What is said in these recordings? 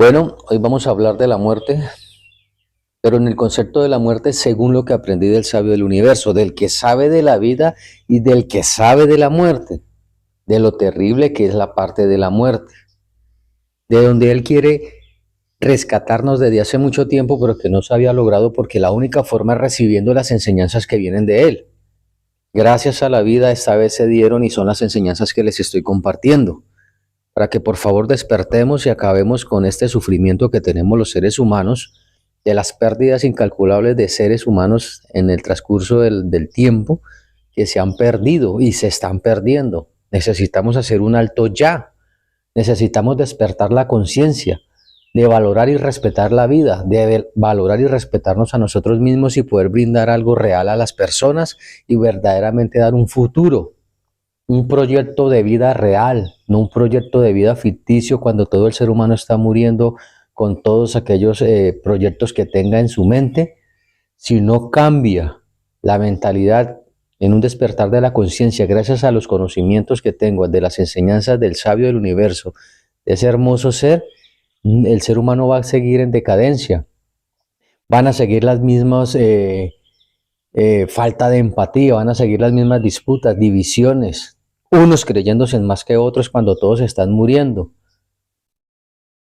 Bueno, hoy vamos a hablar de la muerte, pero en el concepto de la muerte según lo que aprendí del sabio del universo, del que sabe de la vida y del que sabe de la muerte, de lo terrible que es la parte de la muerte, de donde él quiere rescatarnos desde hace mucho tiempo, pero que no se había logrado porque la única forma es recibiendo las enseñanzas que vienen de él. Gracias a la vida esta vez se dieron y son las enseñanzas que les estoy compartiendo, para que por favor despertemos y acabemos con este sufrimiento que tenemos los seres humanos, de las pérdidas incalculables de seres humanos en el transcurso del tiempo que se han perdido y se están perdiendo. Necesitamos hacer un alto ya, necesitamos despertar la conciencia de valorar y respetar la vida, de valorar y respetarnos a nosotros mismos y poder brindar algo real a las personas y verdaderamente dar un futuro, un proyecto de vida real, no un proyecto de vida ficticio cuando todo el ser humano está muriendo con todos aquellos proyectos que tenga en su mente. Si no cambia la mentalidad en un despertar de la conciencia, gracias a los conocimientos que tengo, de las enseñanzas del sabio del universo, de ese hermoso ser, el ser humano va a seguir en decadencia. Van a seguir las mismas falta de empatía, van a seguir las mismas disputas, divisiones, unos creyéndose en más que otros cuando todos están muriendo,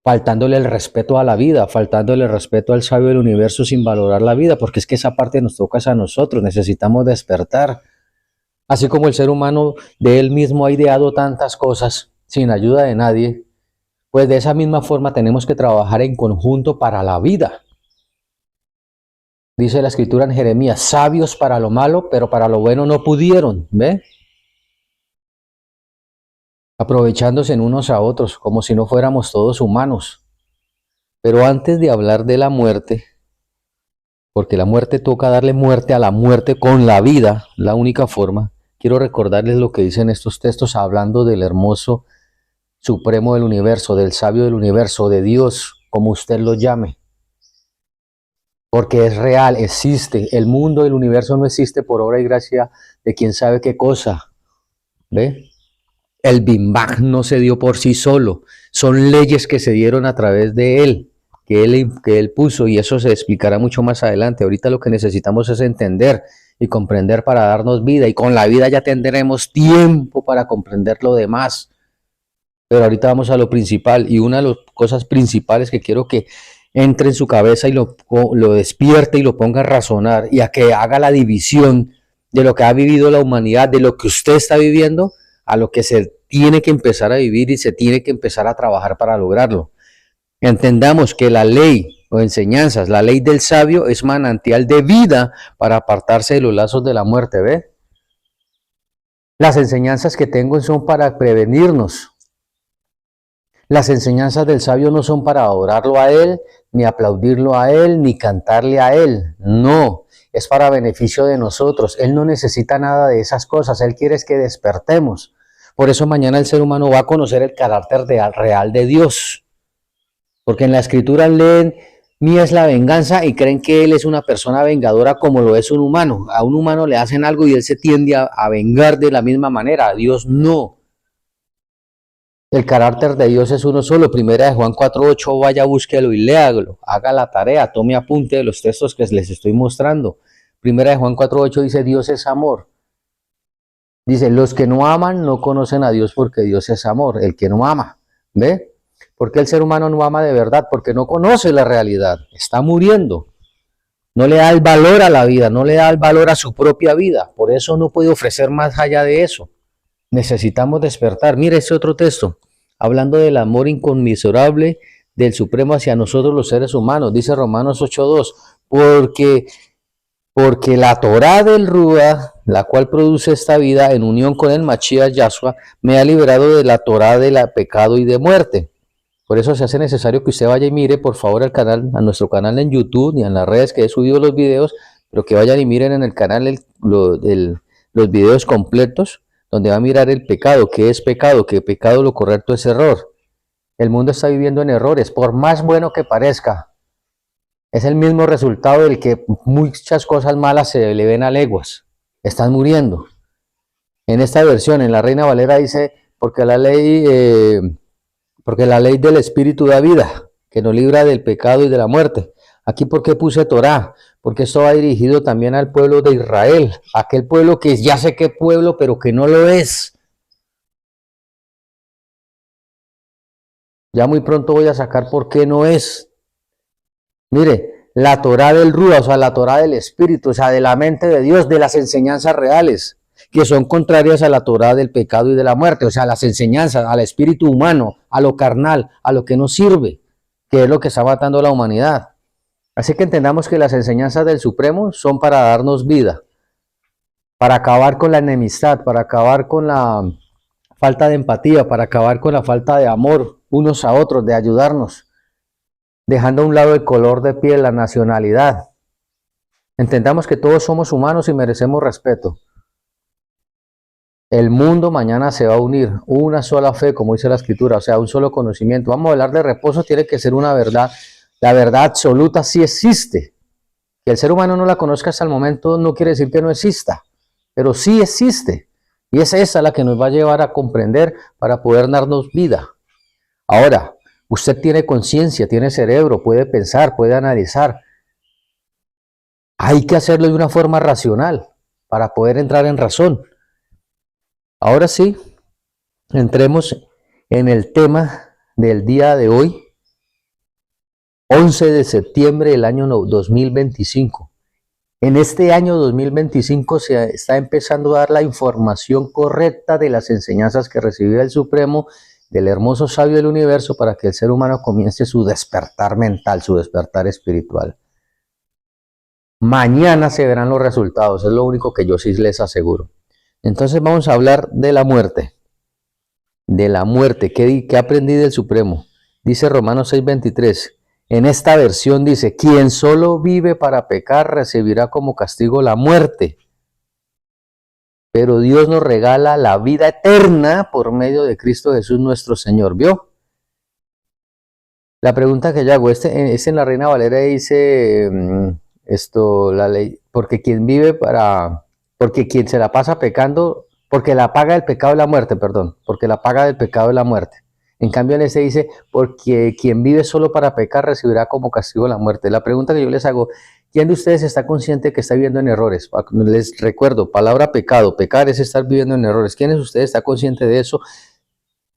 faltándole el respeto a la vida, faltándole el respeto al sabio del universo sin valorar la vida, porque es que esa parte nos toca a nosotros, necesitamos despertar. Así como el ser humano de él mismo ha ideado tantas cosas sin ayuda de nadie, pues de esa misma forma tenemos que trabajar en conjunto para la vida. Dice la escritura en Jeremías, sabios para lo malo, pero para lo bueno no pudieron, ¿ve? Aprovechándose en unos a otros, como si no fuéramos todos humanos. Pero antes de hablar de la muerte, porque la muerte toca darle muerte a la muerte con la vida, la única forma, quiero recordarles lo que dicen estos textos hablando del hermoso supremo del universo, del sabio del universo, de Dios, como usted lo llame. Porque es real, existe. El mundo, el universo no existe por obra y gracia de quién sabe qué cosa. ¿Ve? El Big Bang no se dio por sí solo. Son leyes que se dieron a través de él, que él puso, y eso se explicará mucho más adelante. Ahorita lo que necesitamos es entender y comprender para darnos vida, y con la vida ya tendremos tiempo para comprender lo demás. Pero ahorita vamos a lo principal, y una de las cosas principales que quiero que entre en su cabeza y lo despierte y lo ponga a razonar y a que haga la división de lo que ha vivido la humanidad, de lo que usted está viviendo, a lo que se tiene que empezar a vivir y se tiene que empezar a trabajar para lograrlo. Entendamos que la ley o enseñanzas, la ley del sabio es manantial de vida para apartarse de los lazos de la muerte, ¿ve? Las enseñanzas que tengo son para prevenirnos. Las enseñanzas del sabio no son para adorarlo a él, ni aplaudirlo a él, ni cantarle a él. No, es para beneficio de nosotros. Él no necesita nada de esas cosas. Él quiere es que despertemos. Por eso mañana el ser humano va a conocer el carácter real de Dios. Porque en la escritura leen, mía es la venganza, y creen que él es una persona vengadora como lo es un humano. A un humano le hacen algo y él se tiende a vengar de la misma manera. A Dios no. El carácter de Dios es uno solo. Primera de Juan 4:8, vaya, búsquelo y léalo. Haga la tarea, tome apunte de los textos que les estoy mostrando. Primera de Juan 4:8 dice, Dios es amor. Dice, los que no aman no conocen a Dios porque Dios es amor. El que no ama, ¿ve? Porque el ser humano no ama de verdad, porque no conoce la realidad. Está muriendo. No le da el valor a la vida, no le da el valor a su propia vida. Por eso no puede ofrecer más allá de eso. Necesitamos despertar. Mire ese otro texto, hablando del amor inconmensurable del Supremo hacia nosotros los seres humanos. Dice Romanos 8:2, porque la Torá del Ruach, la cual produce esta vida en unión con el Mashiach Yahshua, me ha liberado de la Torá del pecado y de muerte. Por eso se hace necesario que usted vaya y mire, por favor, al canal, a nuestro canal en YouTube y en las redes que he subido los videos, pero que vayan y miren en el canal los videos completos, donde va a mirar el pecado, qué es pecado, que pecado lo correcto es error. El mundo está viviendo en errores, por más bueno que parezca. Es el mismo resultado del que muchas cosas malas se le ven a leguas. Están muriendo. En esta versión, en la Reina Valera dice, porque la ley del Espíritu da vida. que nos libra del pecado y de la muerte. Aquí, ¿por qué puse Torá? Porque esto va dirigido también al pueblo de Israel, aquel pueblo que ya sé qué pueblo, pero que no lo es. Ya muy pronto voy a sacar por qué no es. Mire, la Torá del Rúa, o sea, la Torá del Espíritu, o sea, de la mente de Dios, de las enseñanzas reales, que son contrarias a la Torá del pecado y de la muerte, o sea, las enseñanzas, al espíritu humano, a lo carnal, a lo que no sirve, que es lo que está matando a la humanidad. Así que entendamos que las enseñanzas del Supremo son para darnos vida, para acabar con la enemistad, para acabar con la falta de empatía, para acabar con la falta de amor unos a otros, de ayudarnos, dejando a un lado el color de piel, la nacionalidad. Entendamos que todos somos humanos y merecemos respeto. El mundo mañana se va a unir, una sola fe, como dice la Escritura, o sea, un solo conocimiento. Vamos a hablar de reposo, tiene que ser una verdad. La verdad absoluta sí existe. Que el ser humano no la conozca hasta el momento no quiere decir que no exista, pero sí existe. Y es esa la que nos va a llevar a comprender para poder darnos vida. Ahora, usted tiene conciencia, tiene cerebro, puede pensar, puede analizar. Hay que hacerlo de una forma racional para poder entrar en razón. Ahora sí, entremos en el tema del día de hoy, 11 de septiembre del año 2025. En este año 2025 se está empezando a dar la información correcta de las enseñanzas que recibió el Supremo, del hermoso sabio del universo, para que el ser humano comience su despertar mental, su despertar espiritual. Mañana se verán los resultados, es lo único que yo sí les aseguro. Entonces vamos a hablar de la muerte. De la muerte, ¿qué aprendí del Supremo? Dice Romanos 6:23. En esta versión dice, quien solo vive para pecar recibirá como castigo la muerte. Pero Dios nos regala la vida eterna por medio de Cristo Jesús nuestro Señor. ¿Vio? La pregunta que yo hago, en la Reina Valera dice la ley, porque quien se la pasa pecando, porque la paga del pecado es la muerte, perdón, porque la paga del pecado es la muerte. En cambio en ese dice, porque quien vive solo para pecar recibirá como castigo la muerte. La pregunta que yo les hago, ¿quién de ustedes está consciente que está viviendo en errores? Les recuerdo, palabra pecado, pecar es estar viviendo en errores. ¿Quién de ustedes está consciente de eso?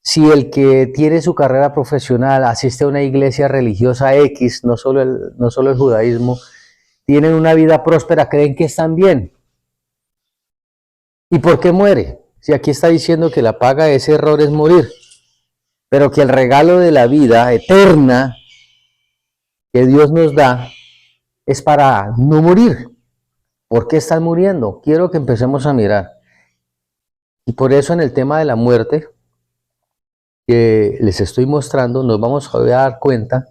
Si el que tiene su carrera profesional, asiste a una iglesia religiosa X, no solo el judaísmo, tienen una vida próspera, creen que están bien. ¿Y por qué muere? Si aquí está diciendo que la paga de ese error es morir, pero que el regalo de la vida eterna que Dios nos da es para no morir. ¿Por qué están muriendo? Quiero que empecemos a mirar. Y por eso en el tema de la muerte que les estoy mostrando, nos vamos a dar cuenta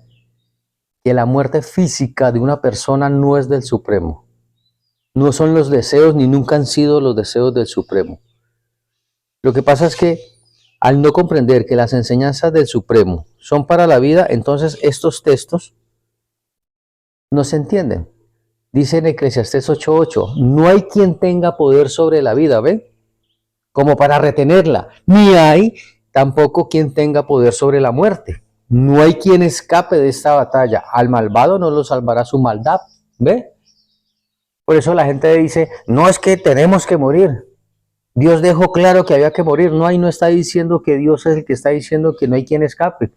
que la muerte física de una persona no es del Supremo. No son los deseos ni nunca han sido los deseos del Supremo. Lo que pasa es que al no comprender que las enseñanzas del Supremo son para la vida, entonces estos textos no se entienden. Dice en Eclesiastés 8:8, no hay quien tenga poder sobre la vida, ¿ve? Como para retenerla. Ni hay tampoco quien tenga poder sobre la muerte. No hay quien escape de esta batalla. Al malvado no lo salvará su maldad, ¿ve? Por eso la gente dice, no es que tenemos que morir. Dios dejó claro que había que morir. No está diciendo que Dios es el que está diciendo que no hay quien escape.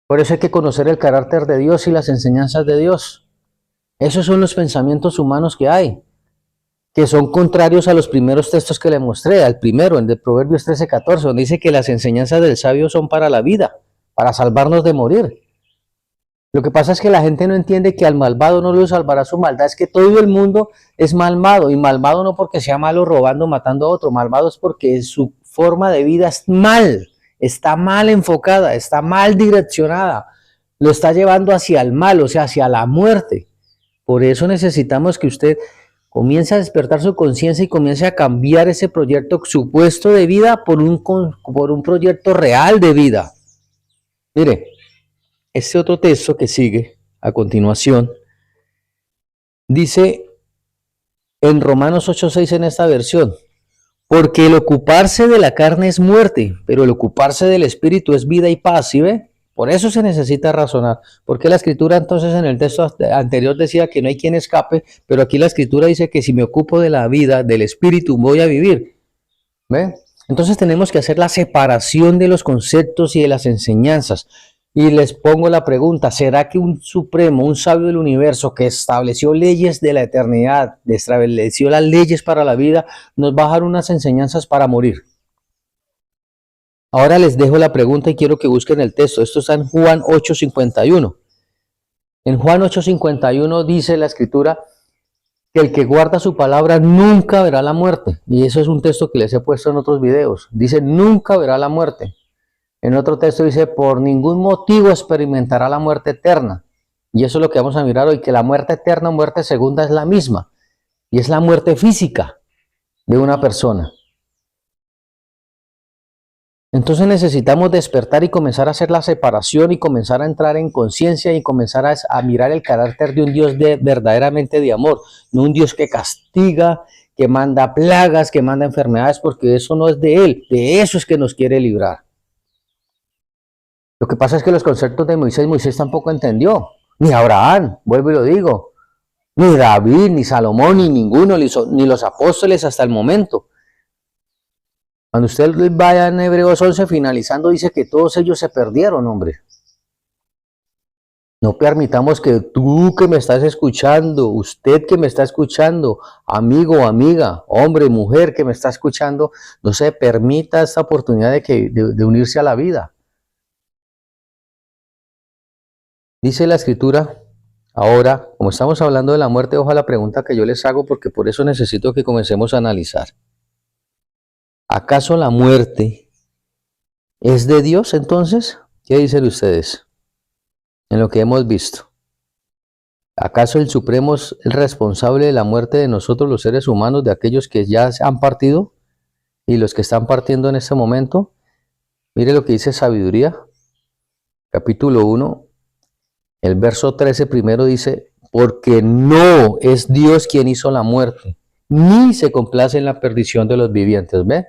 Por eso hay que conocer el carácter de Dios y las enseñanzas de Dios. Esos son los pensamientos humanos que hay, que son contrarios a los primeros textos que le mostré. Al primero, el de Proverbios 13:14, donde dice que las enseñanzas del sabio son para la vida, para salvarnos de morir. Lo que pasa es que la gente no entiende que al malvado no lo salvará su maldad. Es que todo el mundo es malvado, y malvado no porque sea malo robando, matando a otro. Malvado es porque su forma de vida es está mal enfocada, está mal direccionada. Lo está llevando hacia el mal, o sea, hacia la muerte. Por eso necesitamos que usted comience a despertar su conciencia y comience a cambiar ese proyecto supuesto de vida por un proyecto real de vida. Mire, este otro texto que sigue a continuación dice en Romanos 8:6 en esta versión, porque el ocuparse de la carne es muerte, pero el ocuparse del espíritu es vida y paz, ¿sí ve? Por eso se necesita razonar. Porque la escritura entonces en el texto anterior decía que no hay quien escape, pero aquí la escritura dice que si me ocupo de la vida, del espíritu, voy a vivir. ¿Ve? Entonces tenemos que hacer la separación de los conceptos y de las enseñanzas. Y les pongo la pregunta, ¿será que un supremo, un sabio del universo que estableció leyes de la eternidad, estableció las leyes para la vida, nos va a dar unas enseñanzas para morir? Ahora les dejo la pregunta y quiero que busquen el texto. Esto está en Juan 8:51. En Juan 8:51 dice la escritura que el que guarda su palabra nunca verá la muerte. Y eso es un texto que les he puesto en otros videos. Dice, nunca verá la muerte. En otro texto dice, por ningún motivo experimentará la muerte eterna. Y eso es lo que vamos a mirar hoy, que la muerte eterna o muerte segunda es la misma. Y es la muerte física de una persona. Entonces necesitamos despertar y comenzar a hacer la separación y comenzar a entrar en conciencia y comenzar a mirar el carácter de un Dios verdaderamente de amor. No un Dios que castiga, que manda plagas, que manda enfermedades, porque eso no es de Él. De eso es que nos quiere librar. Lo que pasa es que los conceptos de Moisés tampoco entendió. Ni Abraham, vuelvo y lo digo. Ni David, ni Salomón, ni ninguno, ni los apóstoles hasta el momento. Cuando usted vaya en Hebreos 11 finalizando, dice que todos ellos se perdieron, hombre. No permitamos que tú que me estás escuchando, usted que me está escuchando, amigo o amiga, hombre, mujer que me está escuchando, no se permita esta oportunidad de unirse a la vida. Dice la escritura, ahora, como estamos hablando de la muerte, ojo a la pregunta que yo les hago porque por eso necesito que comencemos a analizar. ¿Acaso la muerte es de Dios entonces? ¿Qué dicen ustedes en lo que hemos visto? ¿Acaso el Supremo es el responsable de la muerte de nosotros los seres humanos, de aquellos que ya han partido y los que están partiendo en este momento? Mire lo que dice Sabiduría, capítulo 1. El verso 13 primero dice, porque no es Dios quien hizo la muerte, ni se complace en la perdición de los vivientes, ¿ve?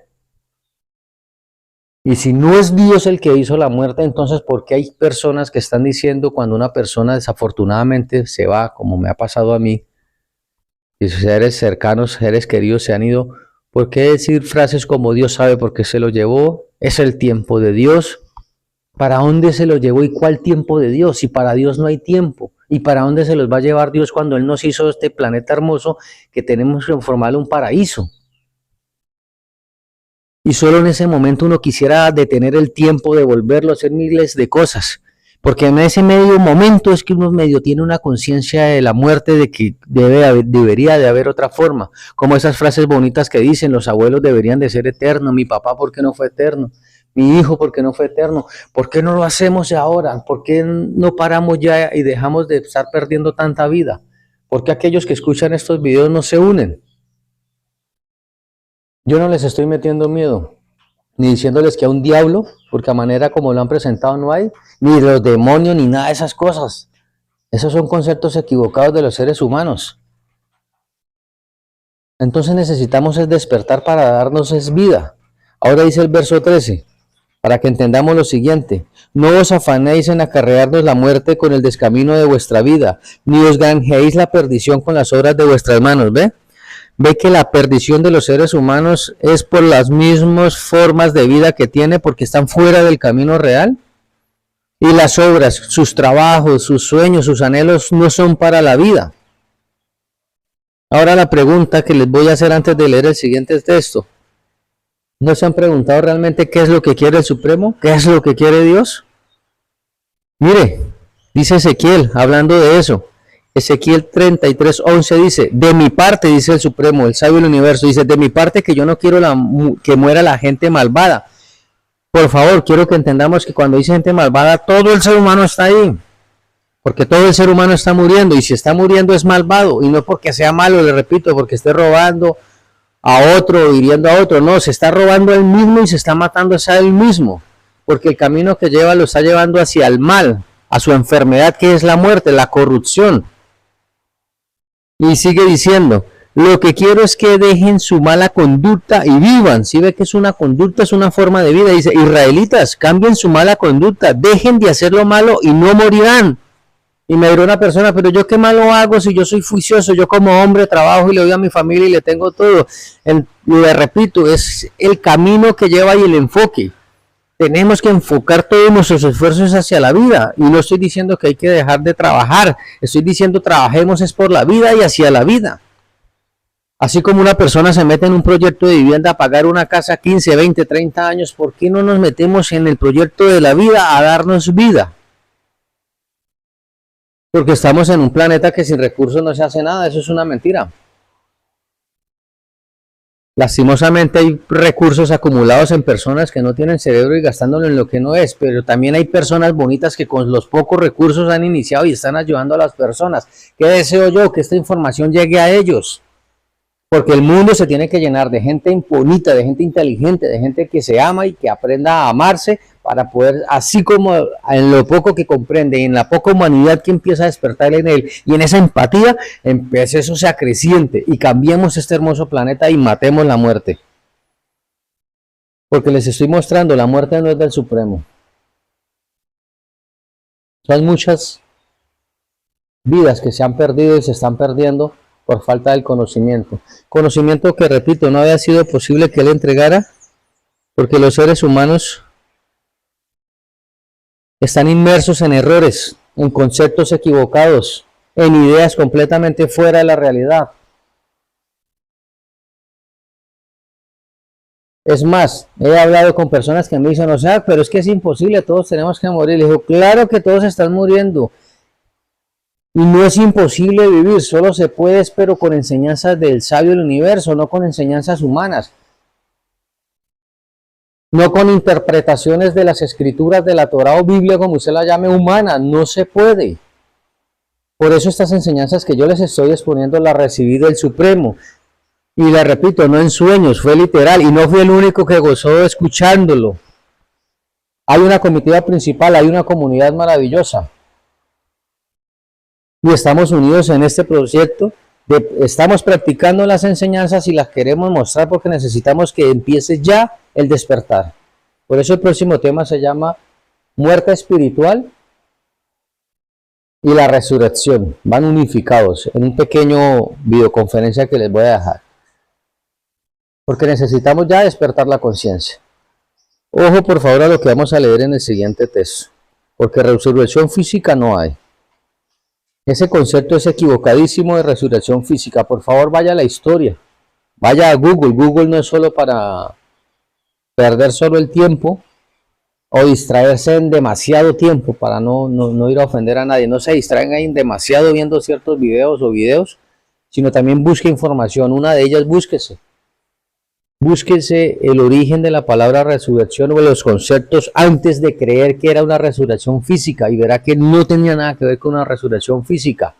Y si no es Dios el que hizo la muerte, entonces ¿por qué hay personas que están diciendo cuando una persona desafortunadamente se va, como me ha pasado a mí, y sus seres cercanos, seres queridos se han ido? ¿Por qué decir frases como Dios sabe por qué se lo llevó? Es el tiempo de Dios. ¿Para dónde se los llevó y cuál tiempo de Dios? Si para Dios no hay tiempo. ¿Y para dónde se los va a llevar Dios cuando Él nos hizo este planeta hermoso que tenemos que formarle un paraíso? Y solo en ese momento uno quisiera detener el tiempo, devolverlo, hacer miles de cosas. Porque en ese medio momento es que uno medio tiene una conciencia de la muerte, de que debería de haber otra forma. Como esas frases bonitas que dicen, los abuelos deberían de ser eternos, mi papá, ¿por qué no fue eterno? Mi hijo, ¿por qué no fue eterno? ¿Por qué no lo hacemos ahora? ¿Por qué no paramos ya y dejamos de estar perdiendo tanta vida? ¿Por qué aquellos que escuchan estos videos no se unen? Yo no les estoy metiendo miedo, ni diciéndoles que a un diablo, porque a manera como lo han presentado no hay, ni los demonios, ni nada de esas cosas. Esos son conceptos equivocados de los seres humanos. Entonces necesitamos es despertar para darnos es vida. Ahora dice el verso 13. Para que entendamos lo siguiente, no os afanéis en acarrearnos la muerte con el descamino de vuestra vida, ni os granjeéis la perdición con las obras de vuestras manos. ¿Ve? Ve que la perdición de los seres humanos es por las mismas formas de vida que tiene, porque están fuera del camino real. Y las obras, sus trabajos, sus sueños, sus anhelos no son para la vida. Ahora la pregunta que les voy a hacer antes de leer el siguiente texto. ¿No se han preguntado realmente qué es lo que quiere el Supremo? ¿Qué es lo que quiere Dios? Mire, dice Ezequiel, hablando de eso. Ezequiel 33:11 dice, de mi parte, dice el Supremo, el sabio del universo, dice, de mi parte que yo no quiero que muera la gente malvada. Por favor, quiero que entendamos que cuando dice gente malvada, todo el ser humano está ahí. Porque todo el ser humano está muriendo, y si está muriendo es malvado, y no porque sea malo, le repito, porque esté robando a otro o hiriendo a otro, no, se está robando a él mismo y se está matando a él mismo, porque el camino que lleva lo está llevando hacia el mal, a su enfermedad que es la muerte, la corrupción. Y sigue diciendo, Lo que quiero es que dejen su mala conducta y vivan. Si ve que es una conducta, es una forma de vida. Dice, israelitas, cambien su mala conducta, dejen de hacer lo malo y no morirán. Y me dirá una persona, pero yo qué malo hago si yo soy juicioso, yo como hombre trabajo y le doy a mi familia y le tengo todo. Le repito, es el camino que lleva y el enfoque. Tenemos que enfocar todos nuestros esfuerzos hacia la vida. Y no estoy diciendo que hay que dejar de trabajar, estoy diciendo trabajemos es por la vida y hacia la vida. Así como una persona se mete en un proyecto de vivienda a pagar una casa 15, 20, 30 años, ¿por qué no nos metemos en el proyecto de la vida a darnos vida? Porque estamos en un planeta que sin recursos no se hace nada, eso es una mentira. Lastimosamente hay recursos acumulados en personas que no tienen cerebro y gastándolo en lo que no es, pero también hay personas bonitas que con los pocos recursos han iniciado y están ayudando a las personas. ¿Qué deseo yo? Que esta información llegue a ellos. Porque el mundo se tiene que llenar de gente bonita, de gente inteligente, de gente que se ama y que aprenda a amarse para poder, así como en lo poco que comprende y en la poca humanidad que empieza a despertar en él y en esa empatía, empiece eso sea creciente y cambiemos este hermoso planeta y matemos la muerte. Porque les estoy mostrando, la muerte no es del Supremo. Son muchas vidas que se han perdido y se están perdiendo por falta del conocimiento. Conocimiento que, repito, no había sido posible que él entregara porque los seres humanos están inmersos en errores, en conceptos equivocados, en ideas completamente fuera de la realidad. Es más, he hablado con personas que me dicen, o sea, pero es que es imposible, todos tenemos que morir. Le digo, claro que todos están muriendo. Y no es imposible vivir, solo se puede, pero con enseñanzas del sabio del universo, no con enseñanzas humanas. No con interpretaciones de las escrituras de la Torá o Biblia, como usted la llame, humana, no se puede. Por eso estas enseñanzas que yo les estoy exponiendo las recibí del Supremo. Y les repito, no en sueños, fue literal, y no fui el único que gozó escuchándolo. Hay una comitiva principal, hay una comunidad maravillosa. Y estamos unidos en este proyecto, estamos practicando las enseñanzas y las queremos mostrar porque necesitamos que empiece ya el despertar. Por eso el próximo tema se llama muerte espiritual y la resurrección. Van unificados en un pequeño videoconferencia que les voy a dejar. Porque necesitamos ya despertar la conciencia. Ojo por favor a lo que vamos a leer en el siguiente texto. Porque resurrección física no hay. Ese concepto es equivocadísimo de resurrección física. Por favor, vaya a la historia. Vaya a Google. Google no es solo para perder solo el tiempo o distraerse en demasiado tiempo para no ir a ofender a nadie. No se distraigan ahí demasiado viendo ciertos videos, sino también busque información. Una de ellas, búsquese el origen de la palabra resurrección o de los conceptos antes de creer que era una resurrección física y verá que no tenía nada que ver con una resurrección física.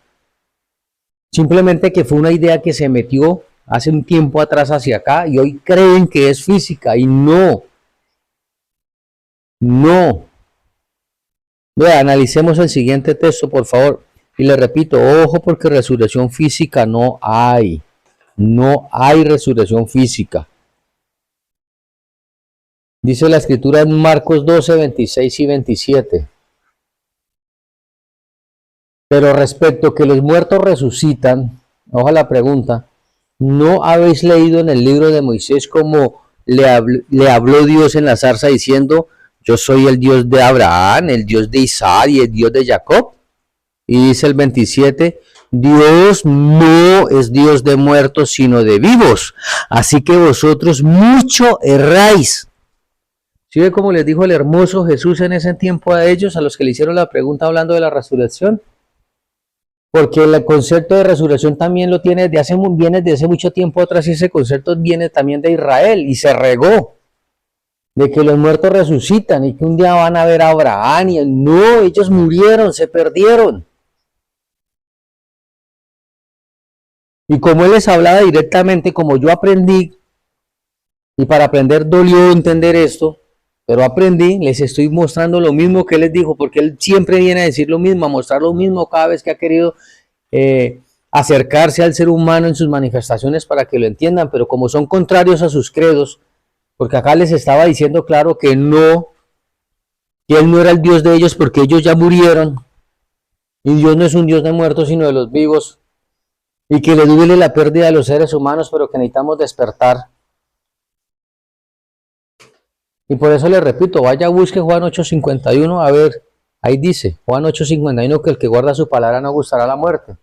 Simplemente que fue una idea que se metió hace un tiempo atrás hacia acá y hoy creen que es física y no. Vea, analicemos el siguiente texto, por favor. Y le repito, ojo porque resurrección física no hay. No hay resurrección física. Dice la escritura en Marcos 12, 26 y 27. Pero respecto que los muertos resucitan, ojalá la pregunta, ¿no habéis leído en el libro de Moisés cómo le habló Dios en la zarza diciendo, yo soy el Dios de Abraham, el Dios de Isaac y el Dios de Jacob? Y dice el 27, Dios no es Dios de muertos, sino de vivos. Así que vosotros mucho erráis. ¿Sí ve cómo les dijo el hermoso Jesús en ese tiempo a ellos, a los que le hicieron la pregunta hablando de la resurrección? Porque el concepto de resurrección también lo tiene viene desde hace mucho tiempo atrás y ese concepto viene también de Israel y se regó de que los muertos resucitan y que un día van a ver a Abraham y no, ellos murieron, se perdieron. Y como él les hablaba directamente, como yo aprendí, y para aprender dolió entender esto, pero aprendí, les estoy mostrando lo mismo que él les dijo, porque él siempre viene a decir lo mismo, a mostrar lo mismo cada vez que ha querido acercarse al ser humano en sus manifestaciones para que lo entiendan, pero como son contrarios a sus credos, porque acá les estaba diciendo claro que no, que Él no era el Dios de ellos porque ellos ya murieron, y Dios no es un Dios de muertos sino de los vivos, y que le duele la pérdida de los seres humanos, pero que necesitamos despertar. Y por eso le repito, vaya, busque Juan 8:51, a ver, ahí dice, Juan 8:51, que el que guarda su palabra no gustará la muerte.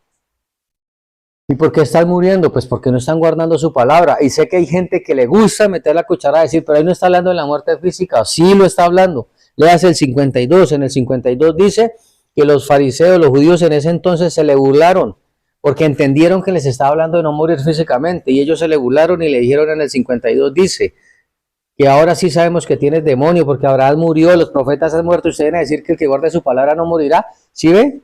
¿Y por qué están muriendo? Pues porque no están guardando su palabra. Y sé que hay gente que le gusta meter la cuchara a decir, pero ahí no está hablando de la muerte física. Sí lo está hablando. Léase el 52. En el 52 dice que los fariseos, los judíos en ese entonces se le burlaron, porque entendieron que les estaba hablando de no morir físicamente. Y ellos se le burlaron y le dijeron en el 52, dice, que ahora sí sabemos que tienes demonio, porque Abraham murió, los profetas han muerto, y ustedes van a decir que el que guarde su palabra no morirá. ¿Sí ve?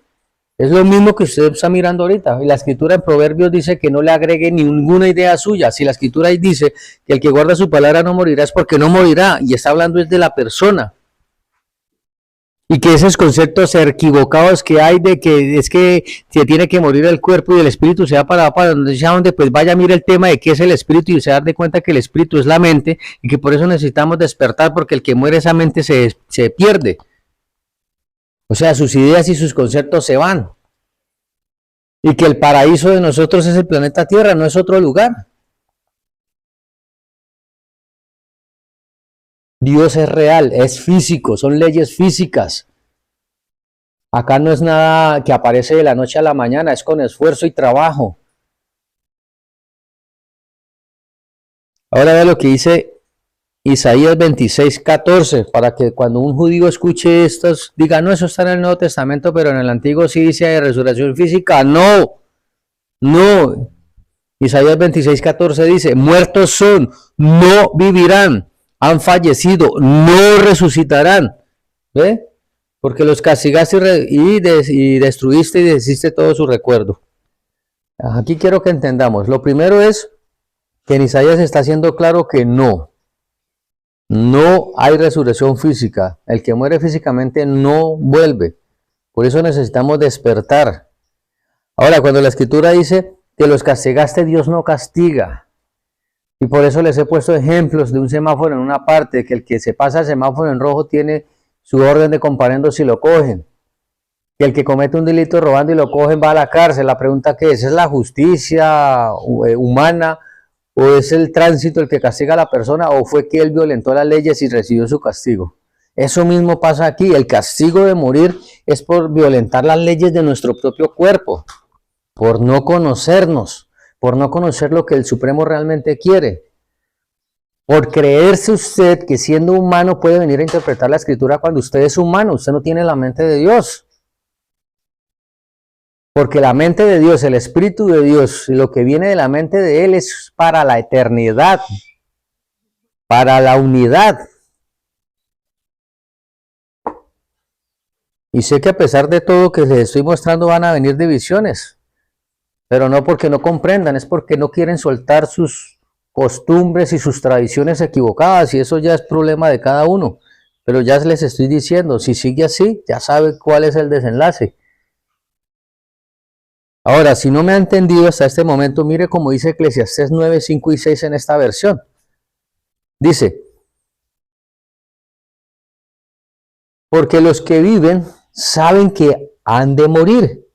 Es lo mismo que usted está mirando ahorita. Y la escritura en Proverbios dice que no le agregue ninguna idea suya. Si la escritura ahí dice que el que guarda su palabra no morirá, es porque no morirá. Y está hablando es de la persona. Y que esos conceptos equivocados que hay de que es que se tiene que morir el cuerpo y el espíritu se va para donde pues vaya, mire el tema de qué es el espíritu y se da de cuenta que el espíritu es la mente y que por eso necesitamos despertar, porque el que muere esa mente se pierde. O sea, sus ideas y sus conceptos se van. Y que el paraíso de nosotros es el planeta Tierra, no es otro lugar. Dios es real, es físico, son leyes físicas. Acá no es nada que aparece de la noche a la mañana, es con esfuerzo y trabajo. Ahora ve lo que dice Isaías 26:14, para que cuando un judío escuche estos, diga, no, eso está en el Nuevo Testamento, pero en el Antiguo sí dice de resurrección física. No, no. Isaías 26:14 dice, muertos son, no vivirán, han fallecido, no resucitarán. ¿Ve? Porque los castigaste y destruiste y deshiciste todo su recuerdo. Aquí quiero que entendamos. Lo primero es que en Isaías está haciendo claro que no hay resurrección física. El que muere físicamente no vuelve. Por eso necesitamos despertar. Ahora, cuando la escritura dice que los castigaste, Dios no castiga. Y por eso les he puesto ejemplos de un semáforo en una parte, que el que se pasa el semáforo en rojo tiene su orden de comparendo si lo cogen. Que el que comete un delito robando y lo cogen va a la cárcel. La pregunta que ¿es la justicia humana o es el tránsito el que castiga a la persona o fue que él violentó las leyes y recibió su castigo? Eso mismo pasa aquí. El castigo de morir es por violentar las leyes de nuestro propio cuerpo, por no conocernos, por no conocer lo que el Supremo realmente quiere. Por creerse usted que siendo humano puede venir a interpretar la escritura cuando usted es humano, usted no tiene la mente de Dios. Porque la mente de Dios, el Espíritu de Dios, lo que viene de la mente de Él es para la eternidad, para la unidad. Y sé que a pesar de todo que les estoy mostrando van a venir divisiones, pero no porque no comprendan, es porque no quieren soltar sus costumbres y sus tradiciones equivocadas, y eso ya es problema de cada uno. Pero ya les estoy diciendo, si sigue así, ya sabe cuál es el desenlace. Ahora, si no me ha entendido hasta este momento, mire cómo dice Eclesiastés 9, 5 y 6 en esta versión. Dice, porque los que viven saben que han de morir,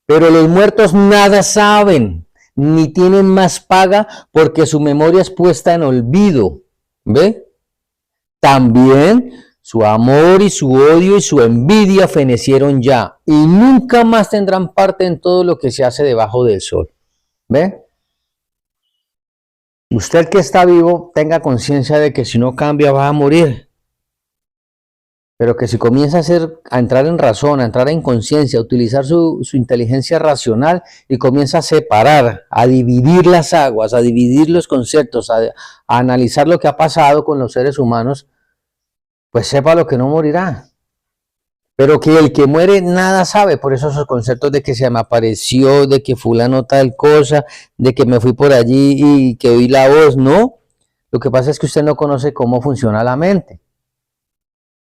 pero los muertos nada saben, ni tienen más paga porque su memoria es puesta en olvido. ¿Ve? También su amor y su odio y su envidia fenecieron ya, y nunca más tendrán parte en todo lo que se hace debajo del sol. ¿Ve? Usted que está vivo, tenga conciencia de que si no cambia va a morir. Pero que si comienza a entrar en razón, a entrar en conciencia, a utilizar su inteligencia racional y comienza a separar, a dividir las aguas, a dividir los conceptos, a analizar lo que ha pasado con los seres humanos, pues sepa lo que no morirá. Pero que el que muere nada sabe, por eso esos conceptos de que se me apareció, de que fulano tal cosa, de que me fui por allí y que oí la voz, no. Lo que pasa es que usted no conoce cómo funciona la mente.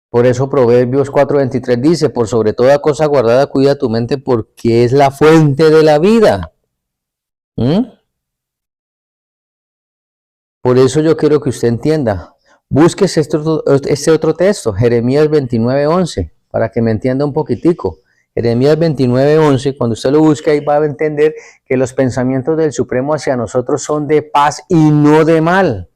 Por eso Proverbios 4:23 dice, por sobre toda cosa guardada cuida tu mente porque es la fuente de la vida. ¿Mm? Por eso yo quiero que usted entienda. Búsquese este otro texto, Jeremías 29:11, para que me entienda un poquitico. Jeremías 29:11, cuando usted lo busque ahí va a entender que los pensamientos del Supremo hacia nosotros son de paz y no de mal.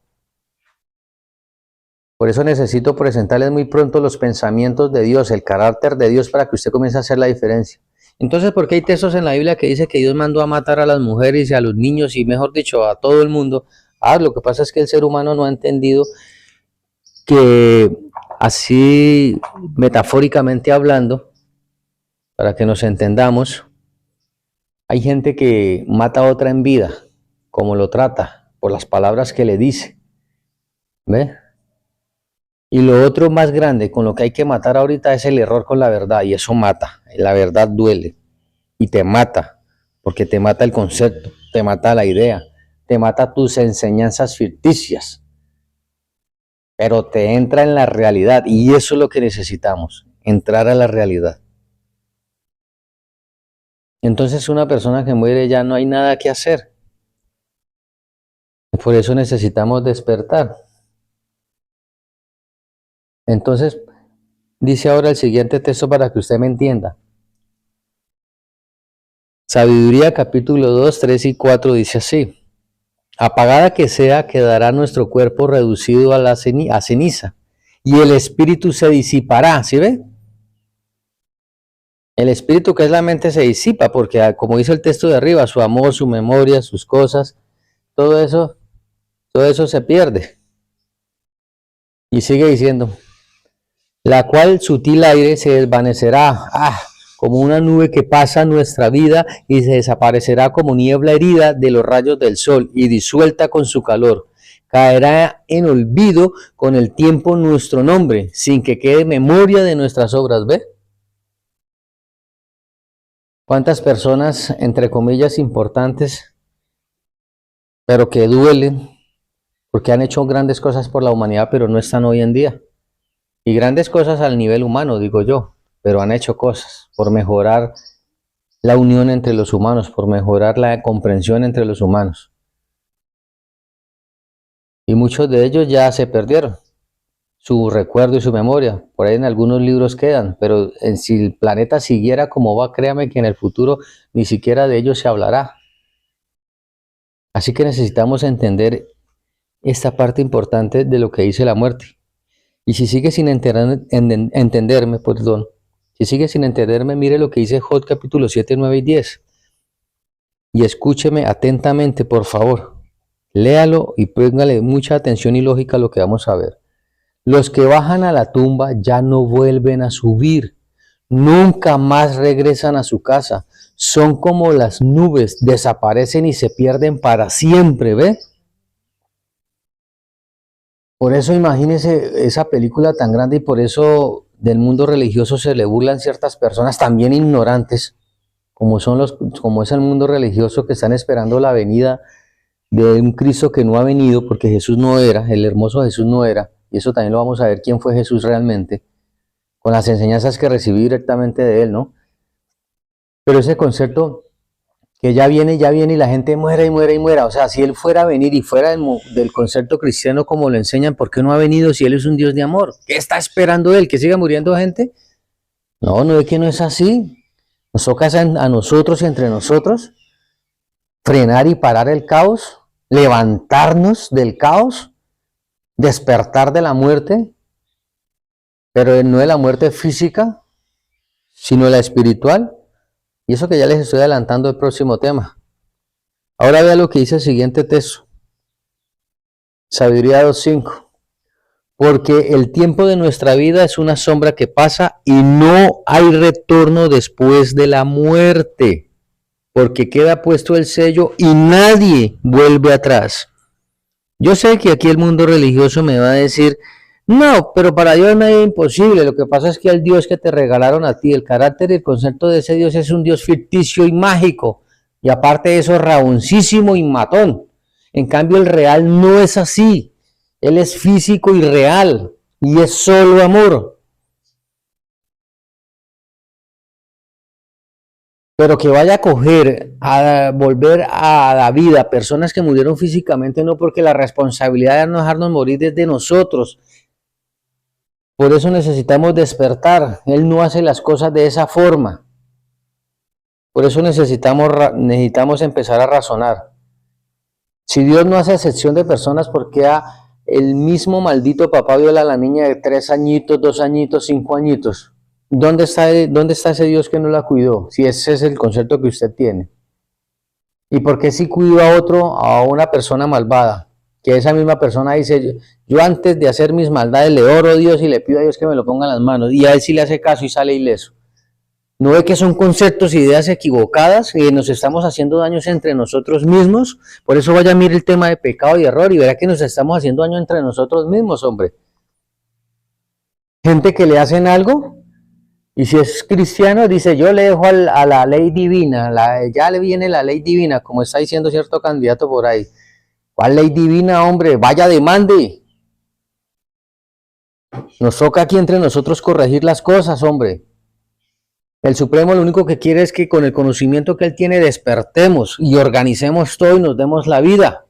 Por eso necesito presentarles muy pronto los pensamientos de Dios, el carácter de Dios, para que usted comience a hacer la diferencia. Entonces, ¿por qué hay textos en la Biblia que dice que Dios mandó a matar a las mujeres y a los niños y, mejor dicho, a todo el mundo? Lo que pasa es que el ser humano no ha entendido que, así metafóricamente hablando, para que nos entendamos, hay gente que mata a otra en vida, como lo trata, por las palabras que le dice. ¿Ve? Y lo otro más grande con lo que hay que matar ahorita es el error con la verdad, y eso mata. La verdad duele y te mata, porque te mata el concepto, te mata la idea, te mata tus enseñanzas ficticias, pero te entra en la realidad, y eso es lo que necesitamos, entrar a la realidad. Entonces una persona que muere ya no hay nada que hacer. Por eso necesitamos despertar. Entonces, dice ahora el siguiente texto para que usted me entienda. Sabiduría capítulo 2, 3 y 4 dice así: apagada que sea, quedará nuestro cuerpo reducido a ceniza, y el espíritu se disipará. ¿Sí ve? El espíritu, que es la mente, se disipa, porque como dice el texto de arriba, su amor, su memoria, sus cosas, todo eso se pierde. Y sigue diciendo, la cual sutil aire se desvanecerá, como una nube que pasa nuestra vida, y se desaparecerá como niebla herida de los rayos del sol y disuelta con su calor. Caerá en olvido con el tiempo nuestro nombre, sin que quede memoria de nuestras obras. ¿Ve? ¿Cuántas personas, entre comillas, importantes, pero que duelen, porque han hecho grandes cosas por la humanidad, pero no están hoy en día? Y grandes cosas al nivel humano, digo yo, pero han hecho cosas por mejorar la unión entre los humanos, por mejorar la comprensión entre los humanos. Y muchos de ellos ya se perdieron, su recuerdo y su memoria. Por ahí en algunos libros quedan, pero si el planeta siguiera como va, créame que en el futuro ni siquiera de ellos se hablará. Así que necesitamos entender esta parte importante de lo que dice la muerte. Y si sigue sin entenderme, si sigue sin entenderme, mire lo que dice Job capítulo 7, 9 y 10. Y escúcheme atentamente, por favor. Léalo y póngale mucha atención y lógica a lo que vamos a ver. Los que bajan a la tumba ya no vuelven a subir, nunca más regresan a su casa. Son como las nubes, desaparecen y se pierden para siempre, ¿ve? Por eso imagínese esa película tan grande, y por eso del mundo religioso se le burlan ciertas personas también ignorantes, como es el mundo religioso, que están esperando la venida de un Cristo que no ha venido, porque Jesús no era, el hermoso Jesús no era, y eso también lo vamos a ver quién fue Jesús realmente, con las enseñanzas que recibí directamente de él, ¿no? Pero ese concepto que ya viene y la gente muera y muera y muera, o sea, si él fuera a venir y fuera del concepto cristiano como lo enseñan, ¿por qué no ha venido si él es un Dios de amor? ¿Qué está esperando él? ¿Que siga muriendo gente? No, no es que no es así. Nos toca a nosotros y entre nosotros frenar y parar el caos, levantarnos del caos, despertar de la muerte, pero no de la muerte física, sino la espiritual. Y eso que ya les estoy adelantando el próximo tema. Ahora vea lo que dice el siguiente texto. Sabiduría 2.5. Porque el tiempo de nuestra vida es una sombra que pasa y no hay retorno después de la muerte. Porque queda puesto el sello y nadie vuelve atrás. Yo sé que aquí el mundo religioso me va a decir, no, pero para Dios no es imposible. Lo que pasa es que el Dios que te regalaron a ti, el carácter y el concepto de ese Dios es un Dios ficticio y mágico. Y aparte de eso, raboncísimo y matón. En cambio, el real no es así. Él es físico y real. Y es solo amor. Pero que vaya a coger, a volver a la vida personas que murieron físicamente, no, porque la responsabilidad de no dejarnos morir es de nosotros. Por eso necesitamos despertar. Él no hace las cosas de esa forma. Por eso necesitamos empezar a razonar. Si Dios no hace excepción de personas, ¿por qué el mismo maldito papá viola a la niña de 3 añitos, 2 añitos, 5 añitos? ¿Dónde está ese Dios que no la cuidó? Si ese es el concepto que usted tiene. ¿Y por qué si cuido a una persona malvada? Que esa misma persona dice, yo antes de hacer mis maldades le oro a Dios y le pido a Dios que me lo ponga en las manos. Y a él sí le hace caso y sale ileso. ¿No ve que son conceptos e ideas equivocadas y nos estamos haciendo daños entre nosotros mismos? Por eso vaya a mirar el tema de pecado y error y verá que nos estamos haciendo daño entre nosotros mismos, hombre. Gente que le hacen algo y si es cristiano dice yo le dejo a la ley divina, ya le viene la ley divina, como está diciendo cierto candidato por ahí. ¿Cuál ley divina, hombre? Vaya, demande. Nos toca aquí entre nosotros corregir las cosas, hombre. El Supremo lo único que quiere es que con el conocimiento que Él tiene despertemos y organicemos todo y nos demos la vida.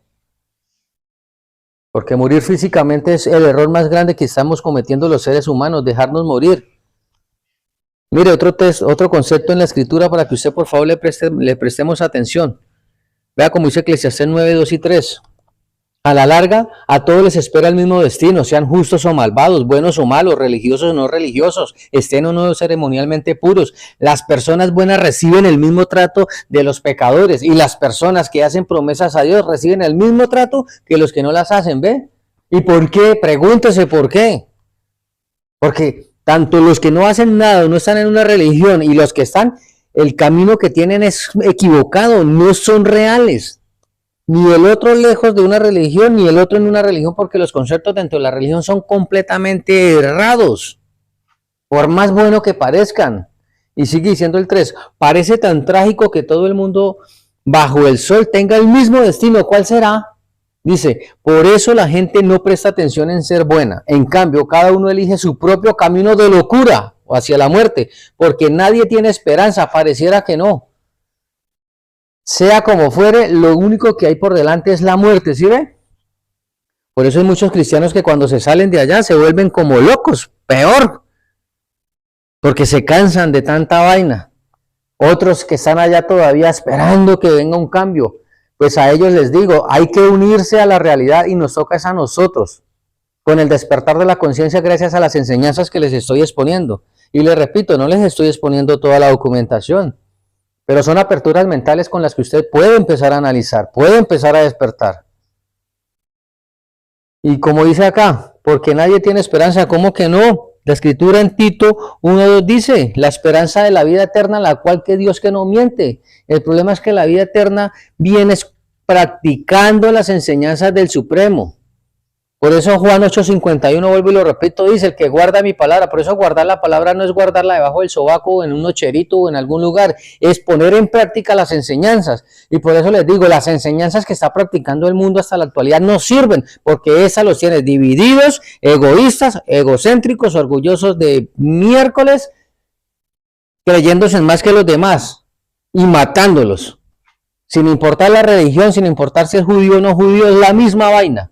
Porque morir físicamente es el error más grande que estamos cometiendo los seres humanos, dejarnos morir. Mire, otro concepto en la Escritura para que usted por favor le prestemos atención. Vea como dice Eclesiastés 9, 2 y 3. A la larga, a todos les espera el mismo destino, sean justos o malvados, buenos o malos, religiosos o no religiosos, estén o no ceremonialmente puros. Las personas buenas reciben el mismo trato de los pecadores y las personas que hacen promesas a Dios reciben el mismo trato que los que no las hacen, ¿ve? ¿Y por qué? Pregúntese por qué. Porque tanto los que no hacen nada, no están en una religión, y los que están, el camino que tienen es equivocado, no son reales. Ni el otro lejos de una religión, ni el otro en una religión, porque los conceptos dentro de la religión son completamente errados, por más bueno que parezcan. Y sigue diciendo el 3, parece tan trágico que todo el mundo bajo el sol tenga el mismo destino. ¿Cuál será? Dice, por eso la gente no presta atención en ser buena. En cambio, cada uno elige su propio camino de locura o hacia la muerte, porque nadie tiene esperanza, pareciera que no. Sea como fuere, lo único que hay por delante es la muerte, ¿sí ve? Por eso hay muchos cristianos que cuando se salen de allá se vuelven como locos, peor, porque se cansan de tanta vaina. Otros que están allá todavía esperando que venga un cambio, pues a ellos les digo, hay que unirse a la realidad y nos toca es a nosotros, con el despertar de la conciencia gracias a las enseñanzas que les estoy exponiendo. Y les repito, no les estoy exponiendo toda la documentación, pero son aperturas mentales con las que usted puede empezar a analizar, puede empezar a despertar. Y como dice acá, porque nadie tiene esperanza, ¿cómo que no? La Escritura en Tito 1:2 dice, la esperanza de la vida eterna, la cual que Dios que no miente. El problema es que la vida eterna viene practicando las enseñanzas del Supremo. Por eso Juan 8:51, vuelvo y lo repito, dice, el que guarda mi palabra. Por eso guardar la palabra no es guardarla debajo del sobaco o en un nocherito o en algún lugar, es poner en práctica las enseñanzas. Y por eso les digo, las enseñanzas que está practicando el mundo hasta la actualidad no sirven, porque esas los tiene divididos, egoístas, egocéntricos, orgullosos de miércoles, creyéndose en más que los demás y matándolos. Sin importar la religión, sin importar si es judío o no judío, es la misma vaina.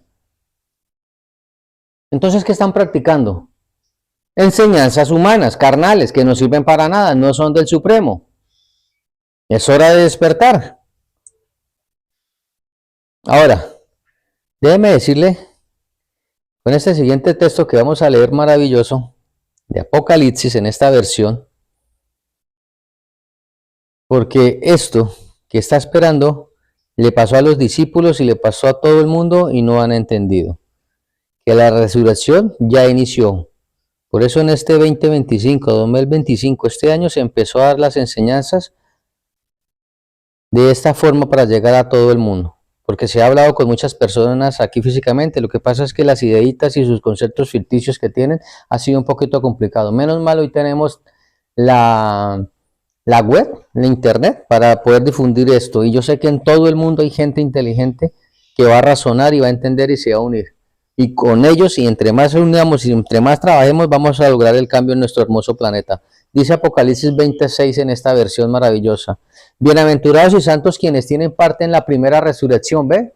Entonces, ¿qué están practicando? Enseñanzas humanas, carnales, que no sirven para nada, no son del Supremo. Es hora de despertar. Ahora, déjeme decirle, con este siguiente texto que vamos a leer maravilloso, de Apocalipsis en esta versión, porque esto que está esperando le pasó a los discípulos y le pasó a todo el mundo y no han entendido. Que la resurrección ya inició. Por eso en este 2025, este año se empezó a dar las enseñanzas de esta forma para llegar a todo el mundo. Porque se ha hablado con muchas personas aquí físicamente, lo que pasa es que las ideitas y sus conceptos ficticios que tienen ha sido un poquito complicado. Menos mal hoy tenemos la web, la internet, para poder difundir esto. Y yo sé que en todo el mundo hay gente inteligente que va a razonar y va a entender y se va a unir. Y con ellos, y entre más unamos y entre más trabajemos, vamos a lograr el cambio en nuestro hermoso planeta. Dice Apocalipsis 26 en esta versión maravillosa. Bienaventurados y santos quienes tienen parte en la primera resurrección, ¿ve?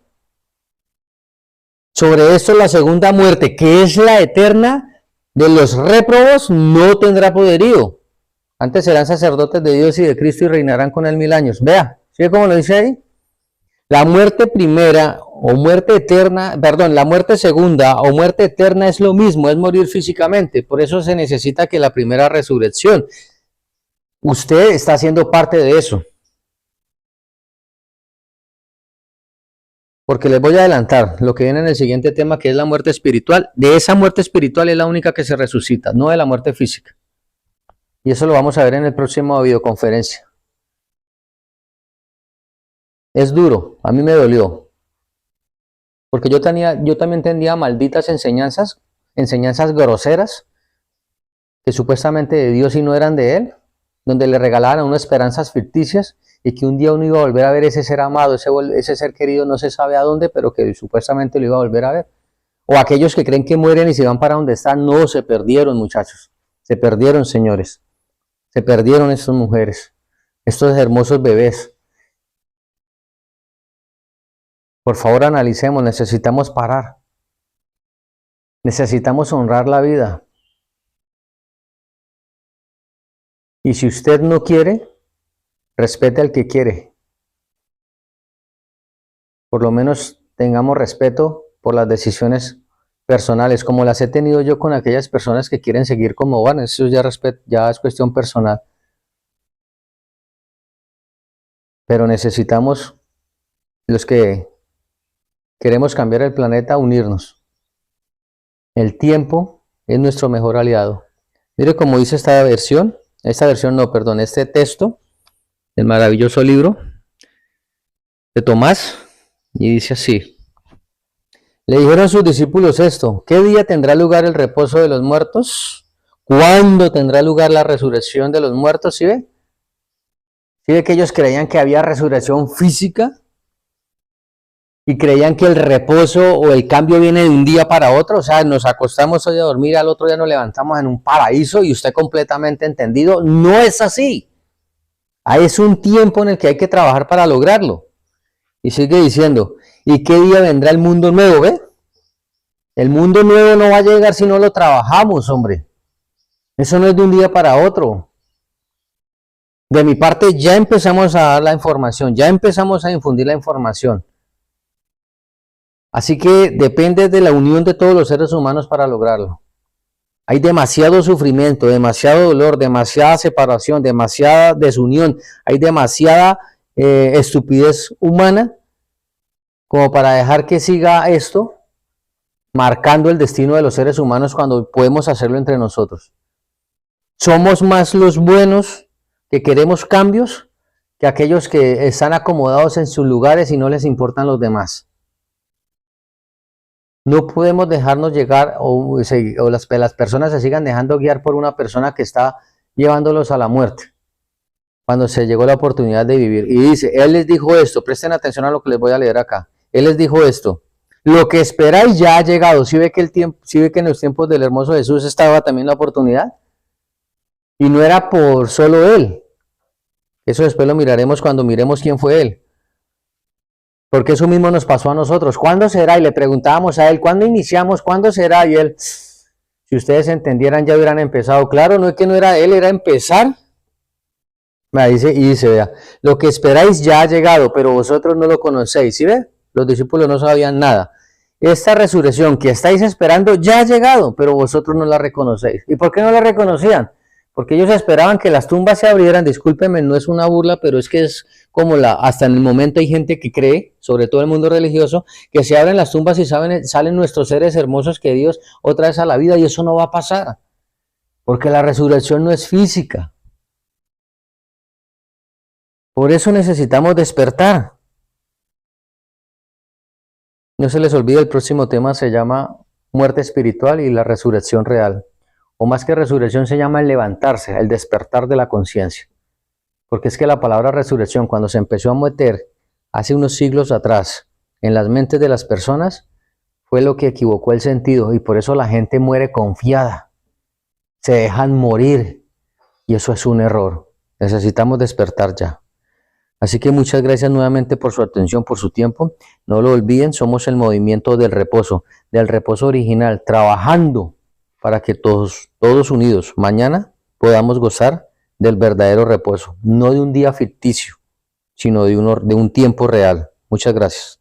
Sobre esto la segunda muerte, que es la eterna de los réprobos, no tendrá poderío. Antes serán sacerdotes de Dios y de Cristo y reinarán con él 1000 años. Vea, ¿sí cómo lo dice ahí? La muerte primera o muerte eterna, perdón, la muerte segunda o muerte eterna es lo mismo, es morir físicamente. Por eso se necesita que la primera resurrección. Usted está haciendo parte de eso. Porque les voy a adelantar lo que viene en el siguiente tema, que es la muerte espiritual. De esa muerte espiritual es la única que se resucita, no de la muerte física. Y eso lo vamos a ver en el próximo videoconferencia. Es duro, a mí me dolió. Porque yo también tenía malditas enseñanzas groseras, que supuestamente de Dios y no eran de Él, donde le regalaban a uno esperanzas ficticias, y que un día uno iba a volver a ver ese ser amado, ese ser querido, no se sabe a dónde, pero que supuestamente lo iba a volver a ver. O aquellos que creen que mueren y se van para donde están, no, se perdieron, muchachos. Se perdieron, señores. Se perdieron estas mujeres, estos hermosos bebés. Por favor, analicemos, necesitamos parar. Necesitamos honrar la vida. Y si usted no quiere, respete al que quiere. Por lo menos tengamos respeto por las decisiones personales, como las he tenido yo con aquellas personas que quieren seguir como van. Eso ya es cuestión personal. Pero necesitamos, los que queremos cambiar el planeta, unirnos. El tiempo es nuestro mejor aliado. Mire cómo dice este texto, el maravilloso libro de Tomás, y dice así. Le dijeron sus discípulos esto: ¿qué día tendrá lugar el reposo de los muertos? ¿Cuándo tendrá lugar la resurrección de los muertos? ¿Sí ve? ¿Sí ve que ellos creían que había resurrección física? Y creían que el reposo o el cambio viene de un día para otro. O sea, nos acostamos hoy a dormir, al otro día nos levantamos en un paraíso y usted completamente entendido. No es así. Es un tiempo en el que hay que trabajar para lograrlo. Y sigue diciendo, ¿y qué día vendrá el mundo nuevo? ¿Ve? El mundo nuevo no va a llegar si no lo trabajamos, hombre. Eso no es de un día para otro. De mi parte ya empezamos a dar la información, ya empezamos a infundir la información. Así que depende de la unión de todos los seres humanos para lograrlo. Hay demasiado sufrimiento, demasiado dolor, demasiada separación, demasiada desunión, hay demasiada estupidez humana como para dejar que siga esto marcando el destino de los seres humanos cuando podemos hacerlo entre nosotros. Somos más los buenos que queremos cambios que aquellos que están acomodados en sus lugares y no les importan los demás. No podemos dejarnos llegar o las personas se sigan dejando guiar por una persona que está llevándolos a la muerte cuando se llegó la oportunidad de vivir. Y dice, Él les dijo esto, presten atención a lo que les voy a leer acá. Él les dijo esto: lo que esperáis ya ha llegado. ¿Sí ve que en los tiempos del hermoso Jesús estaba también la oportunidad? Y no era por solo Él. Eso después lo miraremos cuando miremos quién fue Él. Porque eso mismo nos pasó a nosotros. ¿Cuándo será? Y le preguntábamos a Él, ¿cuándo iniciamos? ¿Cuándo será? Y Él, si ustedes entendieran, ya hubieran empezado. Claro, no es que no era Él, era empezar. Dice, vea, lo que esperáis ya ha llegado, pero vosotros no lo conocéis. ¿Sí ve? Los discípulos no sabían nada. Esta resurrección que estáis esperando ya ha llegado, pero vosotros no la reconocéis. ¿Y por qué no la reconocían? Porque ellos esperaban que las tumbas se abrieran. Discúlpenme, no es una burla, pero es que es como hasta en el momento hay gente que cree, sobre todo el mundo religioso, que se abren las tumbas y salen nuestros seres hermosos que Dios otra vez a la vida, y eso no va a pasar, porque la resurrección no es física. Por eso necesitamos despertar. No se les olvide, el próximo tema se llama muerte espiritual y la resurrección real. O más que resurrección se llama el levantarse, el despertar de la conciencia. Porque es que la palabra resurrección, cuando se empezó a meter hace unos siglos atrás en las mentes de las personas, fue lo que equivocó el sentido, y por eso la gente muere confiada. Se dejan morir. Y eso es un error. Necesitamos despertar ya. Así que muchas gracias nuevamente por su atención, por su tiempo. No lo olviden, somos el movimiento del reposo original, trabajando para que todos unidos mañana podamos gozar del verdadero reposo, no de un día ficticio, sino de un tiempo real. Muchas gracias.